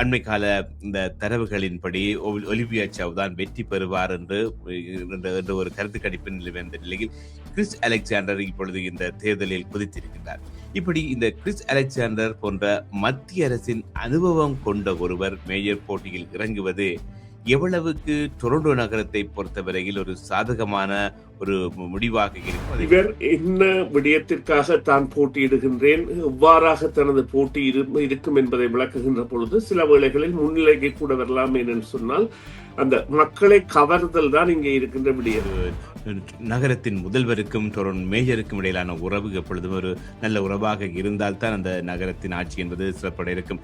அண்மை கால இந்த தரவுகளின்படி ஒலிவியா சவ் தான் வெற்றி பெறுவார் என்ற ஒரு கருத்து கணிப்பின் நிலவந்த நிலையில் கிறிஸ் அலெக்சாண்டர் இப்பொழுது இந்த தேர்தலில் குதித்திருக்கின்றார். இப்படி இந்த கிறிஸ் அலெக்சாண்டர் போன்ற மத்திய அரசின் அனுபவம் கொண்ட ஒருவர் மேயர் போட்டியில் இறங்குவது எவ்வளவுக்கு டொரண்டோ நகரத்தை பொறுத்தவரையில் ஒரு சாதகமான ஒரு முடிவாக இருக்கும். இவர் என்ன விடயத்திற்காக தான் போட்டியிடுகின்றேன், எவ்வாறாக தனது போட்டி இருக்கும் என்பதை விளக்குகின்ற பொழுது சில வேளைகளில் முன்னிலைக்கு கூட வரலாம் என்று சொன்னால் அந்த மக்களை கவர்தல் தான் இங்கே இருக்கின்ற விடயம். நகரத்தின் முதல்வருக்கும் டொரண்டோ மேயருக்கும் இடையிலான உறவு எப்பொழுதும் ஒரு நல்ல உறவாக இருந்தால்தான் அந்த நகரத்தின் ஆட்சி என்பது சிறப்பட இருக்கும்.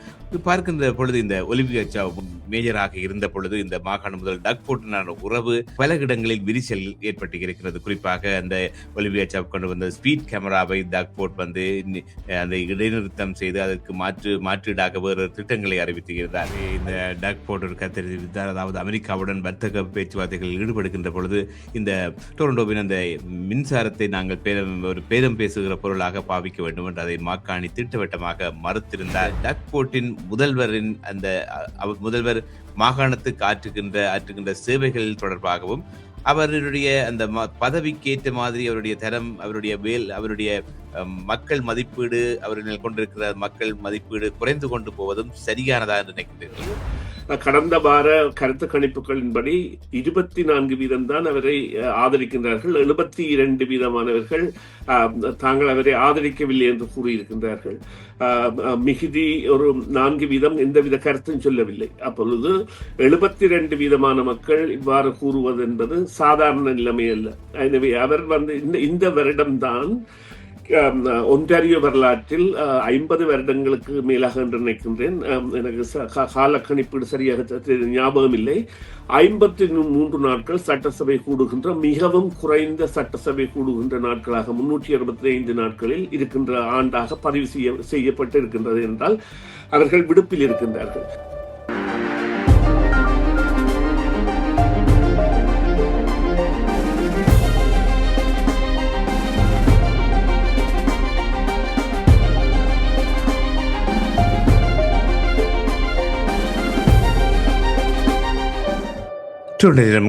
பார்க்கின்ற பொழுது இந்த ஒலிவியா சவ் மேயராக இருந்த பொழுது இந்த மாகாண முதல் டக்ஃபோர்டுடனான உறவு பல இடங்களில் விரிசல் ஏற்பட்டு இருக்கிறது. குறிப்பாக அந்த ஒலிவியா சவ் கொண்டு வந்த ஸ்பீட் கேமராவை டக்ஃபோர்ட் அந்த இடைநிறுத்தம் செய்து அதற்கு மாற்றீடாக வேறு திட்டங்களை அறிவித்திருக்கிறார். இந்த டக்ஃபோர்ட் ஒரு கருத்து தெரிவித்தார். அதாவது அமெரிக்காவுடன் வர்த்தக பேச்சுவார்த்தைகளில் ஈடுபடுகின்ற பொழுது இந்த டொரண்டோவின் அந்த மின்சாரத்தை நாங்கள் பேரம் பேசுகிற பொருளாக பாவிக்க வேண்டும் என்று அதை மாக்காணி திட்டவட்டமாக மறுத்திருந்தார். டக்ஃபோர்ட்டின் முதல்வரின் முதல்வர் மாகாணத்துக்கு ஆற்றுகின்ற சேவைகள் தொடர்பாகவும் அவருடைய அந்த பதவிக்கேற்ற மாதிரி அவருடைய தரம், அவருடைய மக்கள் மதிப்பீடு, அவர்கள் கொண்டிருக்கிற மக்கள் மதிப்பீடு குறைந்து கொண்டு போவதும் சரியானதா என்று நினைக்கிறீர்கள்? கடந்த வார கருத்து கணிப்புகளின்படி 24 வீதம் தான் அவரை ஆதரிக்கின்றார்கள். 72 வீதமானவர்கள் தாங்கள் அவரை ஆதரிக்கவில்லை என்று கூறியிருக்கின்றார்கள். மிகுதி ஒரு 4 வீதம் எந்தவித கருத்தும் சொல்லவில்லை. அப்பொழுது 72 வீதமான மக்கள் இவ்வாறு கூறுவது என்பது சாதாரண நிலைமை அல்ல. எனவே அவர் இந்த வருடம்தான் ஒன்டாரியோ வரலாற்றில் 50 வருடங்களுக்கு மேலாக என்று நினைக்கின்றேன், எனக்கு கால கணிப்பீடு சரியாக ஞாபகம் இல்லை, 53 நாட்கள் சட்டசபை கூடுகின்ற மிகவும் குறைந்த சட்டசபை கூடுகின்ற நாட்களாக 365 நாட்களில் இருக்கின்ற ஆண்டாக பதிவு செய்யப்பட்டு இருக்கின்றது என்றால் அவர்கள் விடுப்பில் இருக்கின்றார்கள்.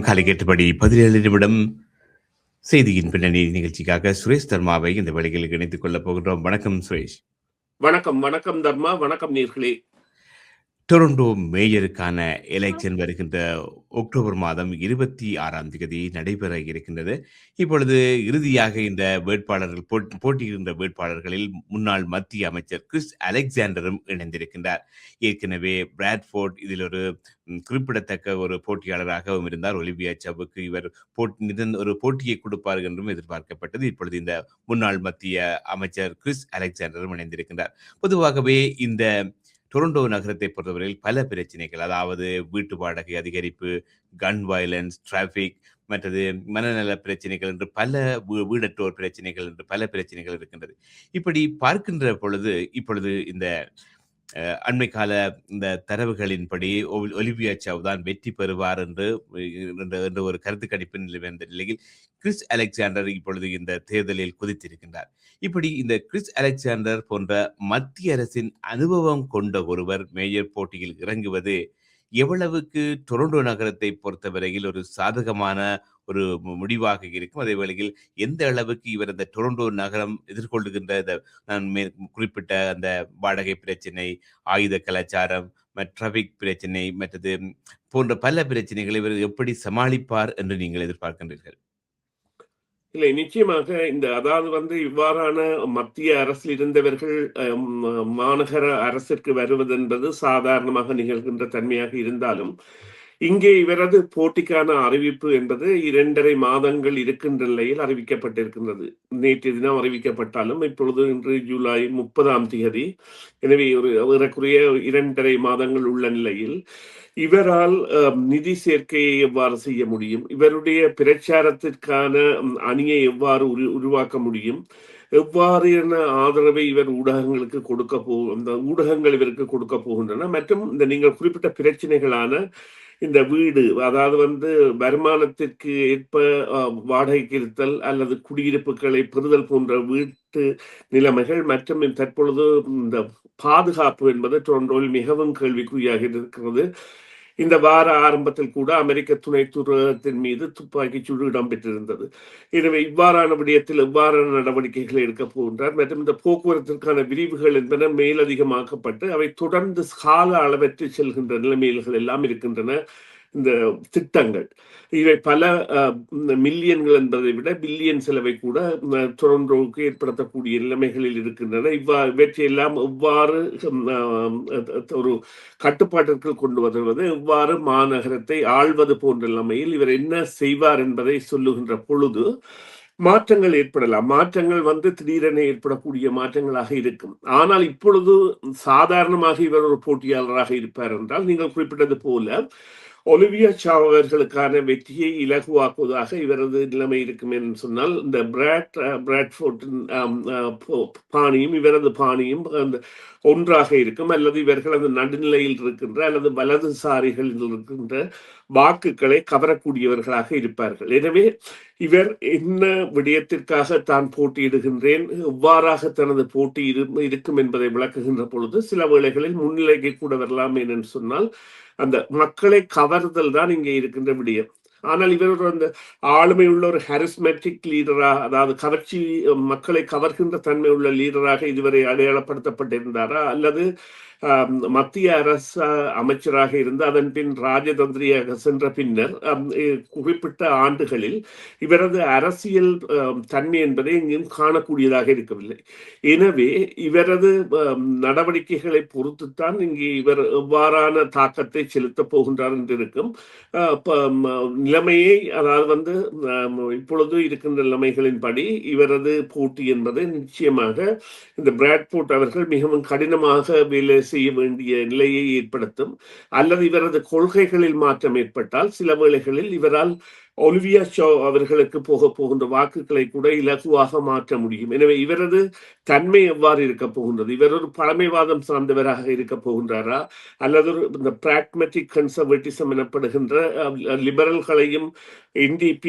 காலை கேட்டபடி 17 நிமிடம் செய்தியின் பின்னணி நிகழ்ச்சிக்காக சுரேஷ் தர்மாவை இந்த வேளையில் இணைத்துக் கொள்ளப் போகின்றோம். வணக்கம் சுரேஷ். வணக்கம் வணக்கம் தர்மா. வணக்கம் நேர்களே. டொரண்டோ மேயருக்கான எலெக்ஷன் வருகின்ற அக்டோபர் மாதம் 26ஆம் தேதி நடைபெற இருக்கின்றது. இப்பொழுது இறுதியாக இந்த வேட்பாளர்கள் போட்டியிடுகின்ற வேட்பாளர்களில் முன்னாள் மத்திய அமைச்சர் கிறிஸ் அலெக்சாண்டரும் இணைந்திருக்கின்றார். ஏற்கனவே பிராட்ஃபோர்ட் இதில் ஒரு குறிப்பிடத்தக்க ஒரு போட்டியாளராகவும் இருந்தார். ஒலிவியா சவுக்கு இவர் ஒரு போட்டியை கொடுப்பார் என்றும் எதிர்பார்க்கப்பட்டது. இப்பொழுது இந்த முன்னாள் மத்திய அமைச்சர் கிறிஸ் அலெக்சாண்டரும் இணைந்திருக்கின்றார். பொதுவாகவே இந்த டொரண்டோ நகரத்தை பொறுத்தவரையில் பல பிரச்சனைகள், அதாவது வீட்டு வாடகை அதிகரிப்பு, கன் வயலன்ஸ், டிராபிக், மற்றது மனநல பிரச்சனைகள் என்று பல வீடற்றோர் பிரச்சனைகள் என்று பல பிரச்சனைகள் இருக்கின்றது. இப்படி பார்க்கின்ற பொழுது இப்பொழுது இந்த அண்மை கால இந்த தரவுகளின்படி ஒலிவியா சவ் தான் வெற்றி பெறுவார் என்ற ஒரு கருத்து கணிப்பின் நிலவந்த நிலையில் கிறிஸ் அலெக்சாண்டர் இப்பொழுது இந்த தேர்தலில் குதித்திருக்கின்றார். இப்படி இந்த கிறிஸ் அலெக்சாண்டர் போன்ற மத்திய அரசின் அனுபவம் கொண்ட ஒருவர் மேயர் போட்டியில் இறங்குவது எவ்வளவுக்கு டொரண்டோ நகரத்தை பொறுத்தவரையில் ஒரு சாதகமான ஒரு முடிவாக இருக்கும். அதே வேளையில் எந்த அளவுக்கு இவர் அந்த டொரண்டோ நகரம் எதிர்கொள்ளுகின்ற நான் குறிப்பிட்ட அந்த வாடகை பிரச்சனை, ஆயுத கலாச்சாரம், டிராபிக் பிரச்சனை, மற்றது போன்ற பல பிரச்சனைகளை இவர் எப்படி சமாளிப்பார் என்று நீங்கள் எதிர்பார்க்கின்றீர்கள்? இல்லை, நிச்சயமாக அதாவது இவ்வாறான மத்திய அரசில் இருந்தவர்கள் மாநகர அரசிற்கு வருவது என்பது சாதாரணமாக நிகழ்கின்ற தன்மையாக இருந்தாலும் இங்கே இவரது போட்டிக்கான அறிவிப்பு என்பது 2.5 மாதங்கள் இருக்கின்ற நிலையில் அறிவிக்கப்பட்டிருக்கின்றது. நேற்று தினம் அறிவிக்கப்பட்டாலும் இப்பொழுது இன்று ஜூலை 30ஆம் தேதி, எனவே ஒரு ஏறக்குறைய 2.5 மாதங்கள் உள்ள நிலையில் இவரால் நிதி சேர்க்கையை எவ்வாறு செய்ய முடியும், இவருடைய பிரச்சாரத்திற்கான அணியை எவ்வாறு உருவாக்க முடியும், எவ்வாறான ஆதரவை இவர் ஊடகங்களுக்கு ஊடகங்கள் இவருக்கு கொடுக்க போகின்றன, மற்றும் இந்த நீங்கள் குறிப்பிட்ட பிரச்சனைகளான இந்த வீடு, அதாவது வருமானத்திற்கு ஏற்ப வாடகைக்கு இருத்தல் அல்லது குடியிருப்புகளை பெறுதல் போன்ற வீட்டு நிலைமைகள் மற்றும் தற்பொழுது இந்த பாதுகாப்பு என்பது டொரண்டோவில் மிகவும் கேள்விக்குறியாக இருக்கிறது. இந்த வார ஆரம்பத்தில் கூட அமெரிக்க துணை தூதரகத்தின் மீது துப்பாக்கிச் சூடு இடம்பெற்றிருந்தது. எனவே இவ்வாறான விடயத்தில் எவ்வாறான நடவடிக்கைகளை எடுக்கப் போகின்றார் மற்றும் இந்த போக்குவரத்திற்கான விரிவுகள் என்பன மேலதிகமாக்கப்பட்டு அவை தொடர்ந்து கால அளவற்று செல்கின்ற நிலைமைகள் எல்லாம் இருக்கின்றன. இந்த திட்டங்கள் இவை பல மில்லியன்கள் என்பதை விட பில்லியன் செலவை கூட டொரண்டோவுக்கு ஏற்படுத்தக்கூடிய நிலைமைகளில் இருக்கின்றன. இவற்றையெல்லாம் எவ்வாறு ஒரு கட்டுப்பாட்டிற்குள் கொண்டு வருவது, எவ்வாறு மாநகரத்தை ஆள்வது போன்ற நிலைமையில் இவர் என்ன செய்வார் என்பதை சொல்லுகின்ற பொழுது மாற்றங்கள் ஏற்படலாம். மாற்றங்கள் திடீரென ஏற்படக்கூடிய மாற்றங்களாக இருக்கும். ஆனால் இப்பொழுது சாதாரணமாக இவர் ஒரு போட்டியாளராக இருப்பார் என்றால், நீங்கள் குறிப்பிட்டது போல ஒலிவியா சாவ் அவர்களுக்கான வெற்றியை இலகுவாக்குவதாக இவரது நிலைமை இருக்கும் என்று சொன்னால், இந்த பிராட்ஃபோர்டின் பாணியும் இவரது பாணியும் ஒன்றாக இருக்கும், அல்லது இவர்கள் அந்த நடுநிலையில் இருக்கின்ற அல்லது வலதுசாரிகளில் இருக்கின்ற வாக்குகளை கவரக்கூடியவர்களாக இருப்பார்கள். எனவே இவர் என்ன விடயத்திற்காக தான் போட்டியிடுகின்றேன், எவ்வாறாக தனது போட்டி இருக்கும் என்பதை விளக்குகின்ற பொழுது சில வேளைகளில் முன்னிலைக்கு கூட வரலாம் என்று சொன்னால், அந்த மக்களை கவர்தல் தான் இங்கே இருக்கின்ற விடயம். ஆனால் இவர் அந்த ஆளுமை உள்ள ஒரு ஹாரிஸ்மேட்டிக் லீடரா, அதாவது கவர்ச்சி மக்களை கவர்கின்ற தன்மை உள்ள லீடராக இதுவரை அடையாளப்படுத்தப்பட்டிருந்தாரா, அல்லது மத்திய அரசு அமைச்சராக இருந்து அதன் பின் ராஜதந்திரியாக சென்ற பின்னர் குறிப்பிட்ட ஆண்டுகளில் இவரது அரசியல் தன்மை என்பதை இங்கும் காணக்கூடியதாக இருக்கவில்லை. எனவே இவரது நடவடிக்கைகளை பொறுத்துத்தான் இங்கே இவர் எவ்வாறான தாக்கத்தை செலுத்தப் போகின்றார் என்று இருக்கும். நிலைமையை, அதாவது இப்பொழுது இருக்கின்ற நிலைமைகளின்படி இவரது போட்டி என்பது நிச்சயமாக இந்த பிராட்ஃபோர்ட் அவர்கள் மிகவும் கடினமாக வேலை செய்ய வேண்டிய நிலையை ஏற்படுத்தும். அல்லது இவரது கொள்கைகளில் மாற்றம் ஏற்பட்டால் சில வேளைகளில் இவரால் ஒலிவியா சாவ் அவர்களுக்கு போகின்ற வாக்குகளை கூட இலகுவாக மாற்ற முடியும். எனவே இவரது தன்மை எவ்வாறு இருக்க போகின்றது, இவர் ஒரு பழமைவாதம் சார்ந்தவராக இருக்க போகின்றாரா, அல்லது இந்த பிராக்மெட்டிக் கன்சர்வேட்டிசம் எனப்படுகின்ற லிபரல்களையும் NDP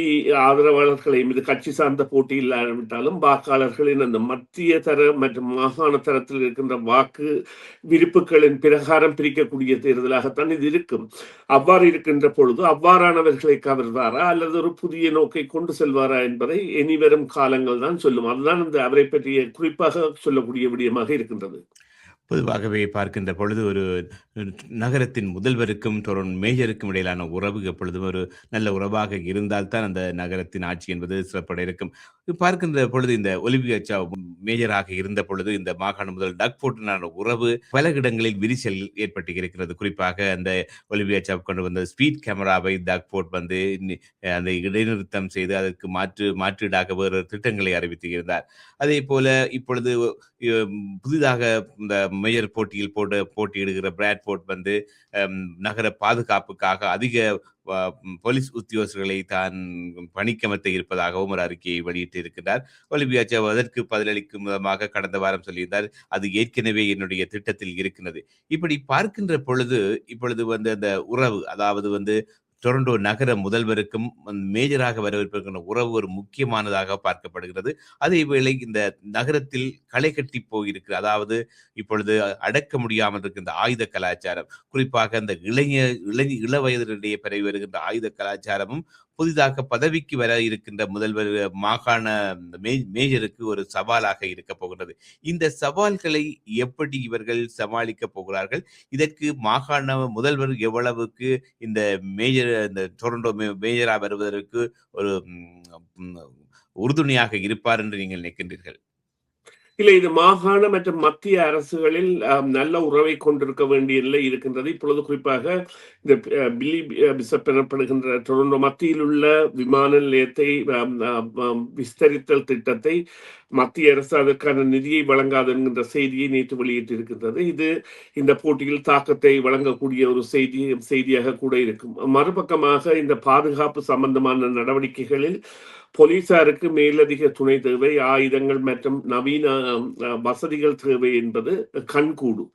ஆதரவாளர்களையும், இது கட்சி சார்ந்த போட்டி இல்லாவிட்டாலும் வாக்காளர்களின் அந்த மத்திய தர மற்றும் மாகாண தரத்தில் இருக்கின்ற வாக்கு விருப்புகளின் பிரகாரம் பிரிக்கக்கூடிய தேர்தலாகத்தான் இது இருக்கும். அவ்வாறு இருக்கின்ற பொழுது அவ்வாறானவர்களை கவர்வாரா அல்லது ஒரு புதிய நோக்கை கொண்டு செல்வாரா என்பதை இனிவரும் காலங்கள் தான் சொல்லும். அதுதான் அவரை பற்றிய குறிப்பாக சொல்லக்கூடிய விடயமாக இருக்கின்றது. பொதுவாகவே பார்க்கின்ற பொழுது ஒரு நகரத்தின் முதல்வருக்கும் மேயருக்கும் இடையிலான உறவு எப்பொழுதும் ஒரு நல்ல உறவாக இருந்தால்தான் அந்த நகரத்தின் ஆட்சி என்பது சிறப்பட இருக்கும். பார்க்கின்ற பொழுது இந்த ஒலிவியா சாவ் மேயராக இருந்த பொழுது இந்த மாகாண முதல் டக்ஃபோர்டுடனான உறவு பல இடங்களில் விரிசல் ஏற்பட்டு இருக்கிறது. குறிப்பாக அந்த ஒலிவியா சாவ் கொண்டு வந்த ஸ்பீட் கேமராவை டக்ஃபோர்ட் அந்த இடைநிறுத்தம் செய்து அதற்கு மாற்றீடாக வேறு திட்டங்களை அறிவித்து இருந்தார். அதே போல இப்பொழுது புதிதாக இந்த மேயர் போட்டியில் போட்டியிடுகிற பிராட்ஃபோர்ட் நகர பாதுகாப்புக்காக அதிக போலீஸ் உத்தியோகர்களை தான் பணிக்கமர்த்த இருப்பதாகவும் ஒரு அறிக்கையை வெளியிட்டு இருக்கிறார். ஒலிவியா சாவ் அதற்கு பதிலளிக்கும் விதமாக கடந்த வாரம் சொல்லியிருந்தார், அது ஏற்கனவே என்னுடைய திட்டத்தில் இருக்கிறது. இப்படி பார்க்கின்ற பொழுது இப்பொழுது அந்த உறவு, அதாவது டொரண்டோ நகர முதல்வருக்கும் மேஜராக வரவிருக்கின்ற உறவு ஒரு முக்கியமானதாக பார்க்கப்படுகிறது. அதேவேளை இந்த நகரத்தில் களை கட்டி போயிருக்கிறது, அதாவது இப்பொழுது அடக்க முடியாமல் இருக்கின்ற ஆயுத கலாச்சாரம், குறிப்பாக அந்த இள வயதினிடையே பரவி வருகின்ற ஆயுத கலாச்சாரமும் புதிதாக பதவிக்கு வர இருக்கின்ற முதல்வர் மாகாண மேஜருக்கு ஒரு சவாலாக இருக்க போகிறது. இந்த சவால்களை எப்படி இவர்கள் சமாளிக்க போகிறார்கள், இதற்கு மாகாண முதல்வர் எவ்வளவுக்கு இந்த டொரண்டோ மேஜரா வருவதற்கு ஒரு உறுதுணையாக இருப்பார் என்று நீங்கள் நினைக்கின்றீர்கள்? இல்லை, இது மாகாண மற்றும் மத்திய அரசுகளில் நல்ல உறவை கொண்டிருக்க வேண்டிய நிலை இருக்கின்றது. இப்பொழுது குறிப்பாக இந்த பில்லி பிஷப் எனப்படுகின்ற டொரண்டோ மத்தியில் உள்ள விமான நிலையத்தை விஸ்தரித்தல் திட்டத்தை மத்திய அரசு அதற்கான நிதியை வழங்காது என்கின்ற செய்தியை நேற்று வெளியிட்டிருக்கின்றது. இது இந்த போட்டியில் தாக்கத்தை வழங்கக்கூடிய ஒரு செய்தியாக கூட இருக்கும். மறுபக்கமாக இந்த பாதுகாப்பு சம்பந்தமான நடவடிக்கைகளில் போலீசாருக்கு மேலதிக துணை தேவை, ஆயுதங்கள் மற்றும் நவீன வசதிகள் தேவை என்பது கண்கூடு.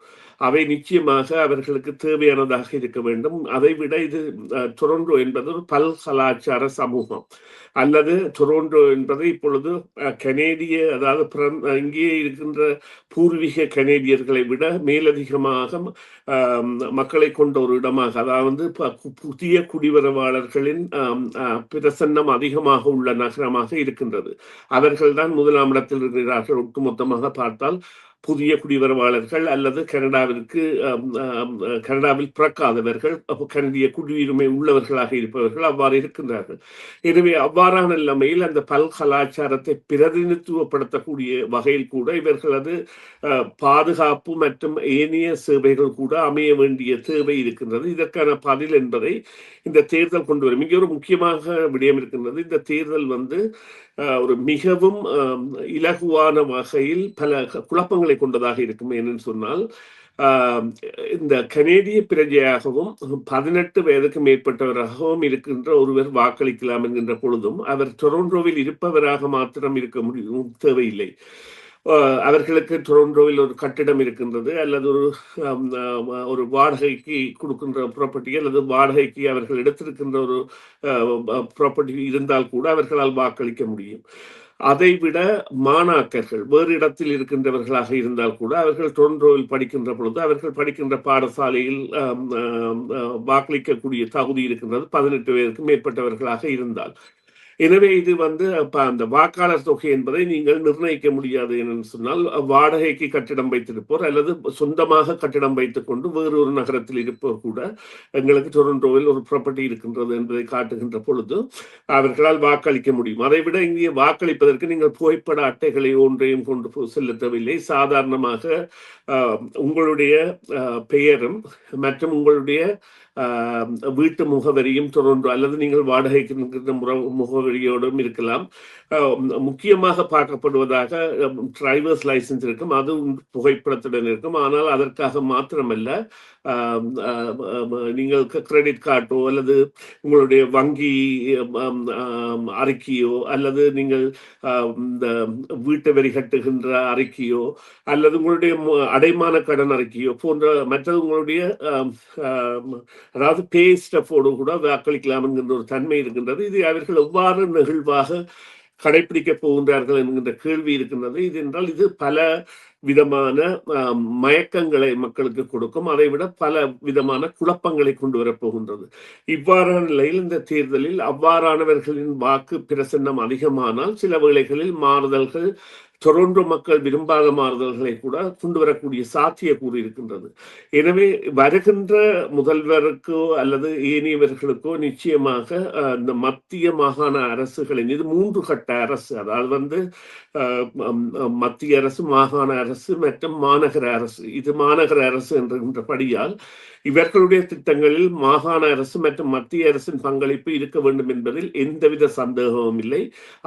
அவை நிச்சயமாக அவர்களுக்கு தேவையானதாக இருக்க வேண்டும். அதைவிட இது டொரண்டோ என்பது ஒரு பல்கலாச்சார சமூகம், அல்லது டொரண்டோ என்பது இப்பொழுது கனேடிய, அதாவது இங்கே இருக்கின்ற பூர்வீக கனேடியர்களை விட மேலதிகமாக மக்களை கொண்ட ஒரு இடமாக, அதாவது புதிய குடிவரவாளர்களின் பிரசன்னம் அதிகமாக உள்ள நகரமாக இருக்கின்றது. அவர்கள்தான் முதலாம் இடத்தில் இருக்கிறார்கள். ஒட்டுமொத்தமாக பார்த்தால் புதிய குடிவரவாளர்கள் அல்லது கனடாவில் பிறக்காதவர்கள், கனடிய குடியுரிமை உள்ளவர்களாக இருப்பவர்கள் அவ்வாறு இருக்கின்றார்கள். எனவே அவ்வாறான நிலைமையில் அந்த பல்கலாச்சாரத்தை பிரதிநிதித்துவப்படுத்தக்கூடிய வகையில் கூட இவர்களது பாதுகாப்பு மற்றும் ஏனைய சேவைகள் கூட அமைய வேண்டிய தேவை இருக்கின்றது. இதற்கான பதில் என்பதை இந்த தேர்தல் கொண்டு வரும். இங்கே ஒரு முக்கியமாக விடயம் இருக்கின்றது. இந்த தேர்தல் ஒரு மிகவும் இலகுவான வகையில் பல குழப்பங்களை கொண்டதாக இருக்கும். ஏனென்று சொன்னால், இந்த கனேடிய பிரஜையாகவும் 18 வயதுக்கு மேற்பட்டவராகவும் இருக்கின்ற ஒருவர் வாக்களிக்கலாம் என்கின்ற பொழுதும் அவர் டொரண்டோவில் இருப்பவராக மாத்திரம் இருக்க முடியும் தேவையில்லை. அவர்களுக்கு டொரண்டோவில் ஒரு கட்டிடம் இருக்கின்றது, அல்லது ஒரு வாடகைக்கு கொடுக்கின்ற ப்ராப்பர்ட்டி, அல்லது வாடகைக்கு அவர்கள் எடுத்திருக்கின்ற ஒரு ப்ராப்பர்ட்டி இருந்தால் கூட அவர்களால் வாக்களிக்க முடியும். அதைவிட மாணாக்கர்கள் வேறு இடத்தில் இருக்கின்றவர்களாக இருந்தால் கூட அவர்கள் டொரண்டோவில் படிக்கின்ற பொழுது அவர்கள் படிக்கின்ற பாடசாலையில் வாக்களிக்கக்கூடிய தகுதி இருக்கின்றது 18 வயதுக்கு மேற்பட்டவர்களாக இருந்தால். எனவே இது அந்த வாக்காளர் தொகை என்பதை நீங்கள் நிர்ணயிக்க முடியாது. என்று சொன்னால், வாடகைக்கு கட்டிடம் வைத்திருப்போர் அல்லது சொந்தமாக கட்டிடம் வைத்துக் கொண்டு வேறு ஒரு நகரத்தில் இருப்போர் கூட எங்களுக்கு டொரண்டோவில் ஒரு ப்ராப்பர்ட்டி இருக்கின்றது என்பதை காட்டுகின்ற பொழுது அவர்களால் வாக்களிக்க முடியும். அதைவிட இங்கே வாக்களிப்பதற்கு நீங்கள் புகைப்பட அட்டைகளை ஒன்றையும் கொண்டு செல்ல தேவையில்லை. சாதாரணமாக உங்களுடைய பெயரும் மற்றும் உங்களுடைய வீட்டு முகவரியும் டொரண்டோ அல்லது நீங்கள் வாடகைக்கு முகவரியோடும் இருக்கலாம். முக்கியமாக பார்க்கப்படுவதாக டிரைவர்ஸ் லைசன்ஸ் இருக்கும், அது புகைப்படத்துடன் இருக்கும். ஆனால் அதற்காக மாத்திரமல்ல, நீங்கள் கிரெடிட் கார்டோ அல்லது உங்களுடைய வங்கி அறிக்கையோ அல்லது நீங்கள் இந்த வீட்டு வரி கட்டுகின்ற அறிக்கையோ அல்லது உங்களுடைய அடைமான கடன் அறிக்கையோ போன்ற மற்றது உங்களுடைய அதாவது பே ஸ்டஃபோடு கூட வாக்களிக்கலாம் என்கின்ற ஒரு தன்மை இருக்கின்றது. இது அவர்கள் எவ்வாறு நெகிழ்வாக கடைபிடிக்க போகின்றார்கள் என்கின்ற கேள்வி இருக்கின்றது. இது என்றால் இது பல விதமான மயக்கங்களை மக்களுக்கு கொடுக்கும், அதைவிட பல விதமான குழப்பங்களை கொண்டு வரப்போகின்றது. இவ்வாறான நிலையில் இந்த தேர்தலில் அவ்வாறானவர்களின் வாக்கு பிரசன்னம் அதிகமானால் சில வேளைகளில் மாறுதல்கள், டொரண்டோ மக்கள் விரும்பாத மாறுதல்களை கூட கொண்டு வரக்கூடிய சாத்தியக்கூறு இருக்கின்றது. எனவே வருகின்ற முதல்வருக்கோ அல்லது ஏனையவர்களுக்கோ நிச்சயமாக இந்த மத்திய மாகாண அரசுகளின், இது 3 கட்ட அரசு, அதாவது மத்திய அரசு, மாகாண அரசு மற்றும் மாநகர அரசு. இது மாநகர அரசு என்கின்றபடியால் இவர்களுடைய திட்டங்களில் மாகாண அரசு மற்றும் மத்திய அரசின் பங்களிப்பு இருக்க வேண்டும் என்பதில் எந்தவித சந்தேகமும் இல்லை.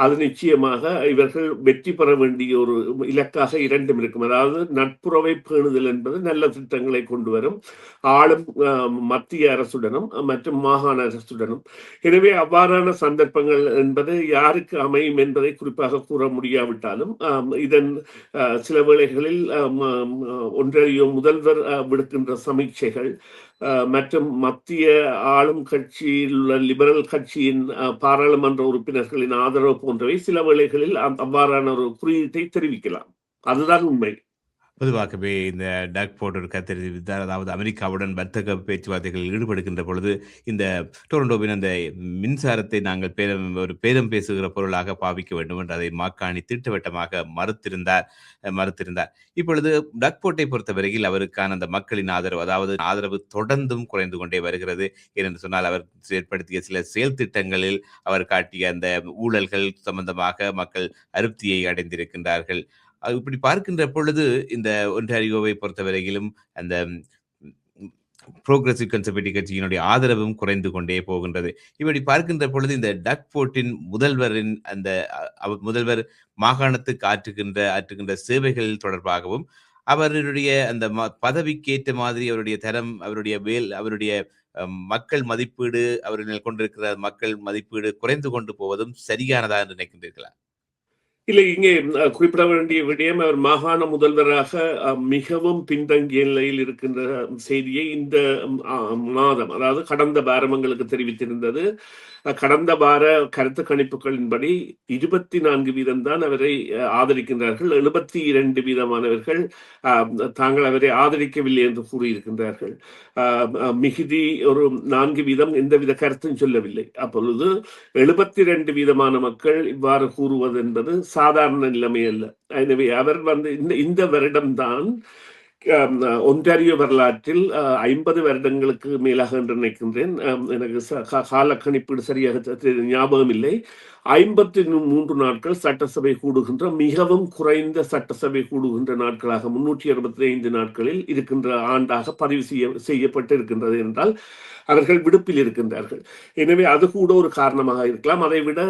அது நிச்சயமாக இவர்கள் வெற்றி பெற வேண்டிய ஒரு இலக்காக இரண்டும் இருக்கும். அதாவது நட்புறவை பேணுதல் என்பது நல்ல திட்டங்களை கொண்டு வரும், ஆளும் மத்திய அரசுடனும் மற்றும் மாகாண அரசுடனும். எனவே அவ்வாறான சந்தர்ப்பங்கள் என்பது யாருக்கு அமையும் என்பதை குறிப்பாக கூற முடியாவிட்டாலும் இதன் சில வேளைகளில் ஒன்றிய முதல்வர் விடுக்கின்ற சமீட்சைகள் மற்றும் மத்திய ஆளும் கட்சியில் உள்ள லிபரல் கட்சியின் பாராளுமன்ற உறுப்பினர்களின் ஆதரவு போன்றவை சில வேளைகளில் அவ்வாறான ஒரு குறியீட்டை தெரிவிக்கலாம். அதுதான் உண்மை. பொதுவாகவே இந்த டக் போர்ட் ஒரு கருத்து தெரிவித்தார். அதாவது அமெரிக்காவுடன் வர்த்தக பேச்சுவார்த்தைகளில் ஈடுபடுகின்ற பொழுது இந்த டொரண்டோவின் அந்த மின்சாரத்தை நாங்கள் பேரம் பேசுகிற பொருளாக பாவிக்க வேண்டும் என்று அதை மாக்காணி திட்டவட்டமாக மறுத்திருந்தார். இப்பொழுது டக் போர்ட்டை பொறுத்தவரையில் அவருக்கான அந்த மக்களின் ஆதரவு தொடர்ந்தும் குறைந்து கொண்டே வருகிறது. ஏனென்று சொன்னால், அவர் ஏற்படுத்திய சில செயல் திட்டங்களில் அவர் காட்டிய அந்த ஊழல்கள் சம்பந்தமாக மக்கள் அதிருப்தியை அடைந்திருக்கின்றார்கள். இப்படி பார்க்கின்ற பொழுது இந்த ஒன்டாரியோவை பொறுத்தவரையிலும் அந்த புரோகிரசிவ் கன்சர்வேட்டிவ் கட்சியினுடைய ஆதரவும் குறைந்து கொண்டே போகின்றது. இப்படி பார்க்கின்ற பொழுது இந்த டக் போர்ட்டின் முதல்வர் மாகாணத்துக்கு ஆற்றுகின்ற சேவைகள் தொடர்பாகவும் அவருடைய அந்த பதவிக்கேற்ற மாதிரி அவருடைய தரம், அவருடைய மக்கள் மதிப்பீடு, அவர்கள் கொண்டிருக்கிற மக்கள் மதிப்பீடு குறைந்து கொண்டு போவதும் சரியானதா என்று நினைக்கின்றீர்களா? இல்லை, இங்கே குறிப்பிட வேண்டிய விடயம், அவர் மாகாண முதல்வராக மிகவும் பின்தங்கிய நிலையில் இருக்கின்ற செய்தியை இந்த மாதம், அதாவது கடந்த வாரங்களுக்கு தெரிவித்திருந்தது. கடந்த வார கருத்து கணிப்புகளின்படி 24% தான் அவரை ஆதரிக்கின்றார்கள். 72% தாங்கள் அவரை ஆதரிக்கவில்லை என்று கூறியிருக்கின்றார்கள். மிகுதி ஒரு 4% எந்தவித கருத்தும் சொல்லவில்லை. அப்பொழுது 72% மக்கள் இவ்வாறு கூறுவது என்பது சாதாரண நிலைமை அல்ல. எனவே அவர் இந்த வருடம்தான் ஒன்டாரியோ வரலாற்றில் 50 வருடங்களுக்கு மேலாக என்று நினைக்கின்றேன், எனக்கு கால கணிப்பீடு சரியாக ஞாபகம் இல்லை, 53 நாட்கள் சட்டசபை கூடுகின்ற மிகவும் குறைந்த சட்டசபை கூடுகின்ற நாட்களாக 365 நாட்களில் இருக்கின்ற ஆண்டாக பதிவு செய்யப்பட்டு இருக்கின்றது என்றால் அவர்கள் விடுப்பில் இருக்கின்றார்கள். எனவே அது கூட ஒரு காரணமாக இருக்கலாம். அதை விட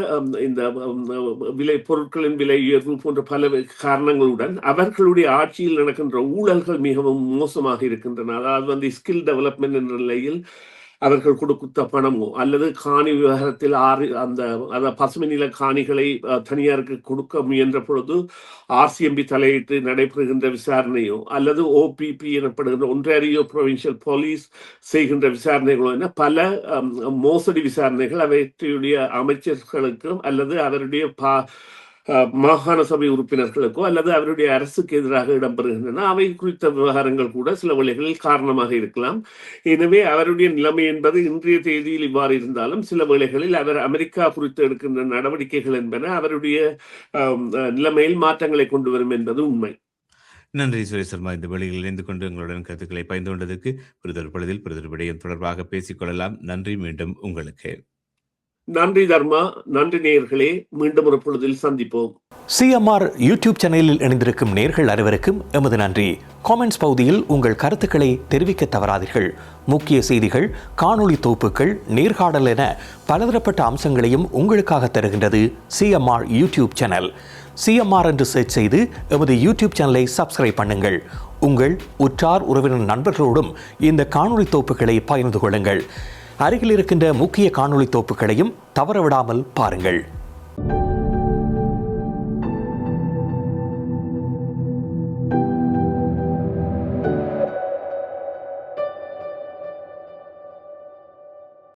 இந்த பொருட்களின் விலை உயர்வு போன்ற பல காரணங்களுடன் அவர்களுடைய ஆட்சியில் நடக்கின்ற ஊழல்கள் மிகவும் மோசமாக இருக்கின்றன. அதாவது ஸ்கில் டெவலப்மெண்ட் என்ற நிலையில் அவர்கள் கொடுத்த பணமோ அல்லது காணி விவகாரத்தில் பசுமை நில காணிகளை தனியாருக்கு கொடுக்க முயன்ற பொழுது RCMP தலையிட்டு நடைபெறுகின்ற விசாரணையோ அல்லது OPP எனப்படுகின்ற ஒன்டாரியோ ப்ரொவின்சியல் போலீஸ் செய்கின்ற விசாரணைகளோ என பல மோசடி விசாரணைகள் அவற்றுடைய அமைச்சர்களுக்கும் அல்லது அவருடைய மாகாண சபை உறுப்பினர்களுக்கோ அல்லது அவருடைய அரசுக்கு எதிராக இடம்பெறுகின்றன. அவை குறித்த விவகாரங்கள் கூட சில வேளைகளில் காரணமாக இருக்கலாம். எனவே அவருடைய நிலைமை என்பது இன்றைய தேதியில் இவ்வாறு இருந்தாலும் சில வேளைகளில் அவர் அமெரிக்கா குறித்து எடுக்கின்ற நடவடிக்கைகள் என்பன அவருடைய நிலைமையில் மாற்றங்களை கொண்டு வரும் என்பது உண்மை. நன்றி சுரேஷ் சர்மா. இந்த வேளையில் இணைந்து கொண்டு உங்களுடன் கருத்துக்களை பகிர்ந்து கொண்டதற்கு பிறிதொரு பொழுதில் பிறிதொரு விடயம் தொடர்பாக பேசிக்கொள்ளலாம். நன்றி. மீண்டும் உங்களுக்கு. நன்றி தர்மா. நன்றி நேயர்களே. மீண்டும் ஒரு பொழுதில் சந்திப்போம். CMR யூடியூப் சேனலில் இணைந்திருக்கும் நேயர்கள் அனைவருக்கும் எமது நன்றி. காமெண்ட்ஸ் பகுதியில் உங்கள் கருத்துக்களை தெரிவிக்க தவறாதீர்கள். முக்கிய செய்திகள், காணொளி தொகுப்புகள், நேர்காணல் என பலதரப்பட்ட அம்சங்களையும் உங்களுக்காக தருகின்றது CMR யூடியூப் சேனல். CMR என்று சர்ச் செய்து எமது யூடியூப் சேனலை சப்ஸ்கிரைப் பண்ணுங்கள். உங்கள் உற்றார் உறவினர் நண்பர்களோடும் இந்த காணொளி தொகுப்புகளை பகிர்ந்து கொள்ளுங்கள். அருகில் இருக்கின்ற முக்கிய காணொளி தொகுப்புகளையும் தவறவிடாமல் பாருங்கள்.